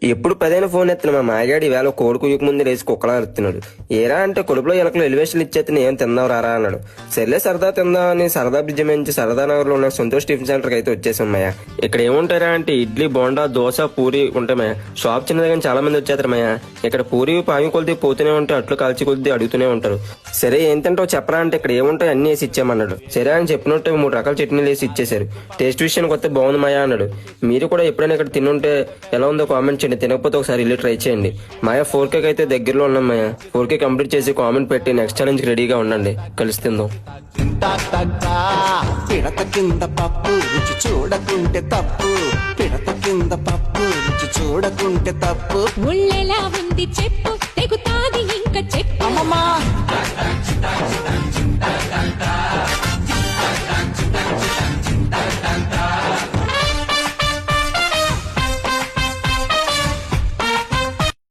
ఎప్పుడు పదైన ఫోన్ ఎత్తున మా మాయగాడు ఈవేళ కోడి కుయ్యకు ముందు లేచి కుక్కలా అరుతున్నాడు. ఏరా అంటే కడుపులో ఎలకలు ఎలివేషన్ ఇచ్చేస్తే ఏం తిందాం రారా అన్నాడు. సర్లే సరదా తిందామని సరదా బ్రిడ్జ్ నుంచి సరదా నగర్ లో ఉన్న సంతోష్ టిఫిన్ సెంటర్ కి అయితే వచ్చేసాం మయ్య. ఇక్కడ ఏముంటారా అంటే ఇడ్లీ, బోండా, దోశ, పూరి ఉంటాయి మయ్య. షాప్ చిన్నది కానీ చాలా మంది వచ్చేస్తారు మయ్య. ఇక్కడ పూరి పాయి కొలిది పోతూనే ఉంటాయి, అట్లు కాల్చి కొలిది అడుగుతూనే ఉంటారు. సరే ఏం తింటావు చెప్పరా అంటే ఇక్కడ ఏముంటాయి అన్ని వేసి ఇచ్చామన్నాడు. సరే అని చెప్పినట్టు 3 రకాల చట్నీలు వేసి ఇచ్చేశారు. టేస్ట్ విషయానికి వస్తే బాగుంది మయ్య అన్నాడు. మీరు కూడా ఎప్పుడైనా ఇక్కడ తినుంటే ఎలా ఉందో కామెంట్ చేయండి, తినకపోతే ఒకసారి ఇల్లు ట్రై చేయండి. మాయా 4K అయితే దగ్గరలో ఉన్నాం మాయా. 4K కంప్లీట్ చేసి కామెంట్ పెట్టి నెక్స్ట్ ఛాలెంజ్ కి రెడీగా ఉండండి. కలిసి తిందాం. పిడత కింద పప్పు రుచి చూడకుంటే తప్పు, పిడత కింద పప్పు రుచి చూడకుంటే తప్పు. ముళ్ళెలా ఉంది చెప్పు, తెగుతాది ఇంకా చెప్పు. అమ్మమ్మా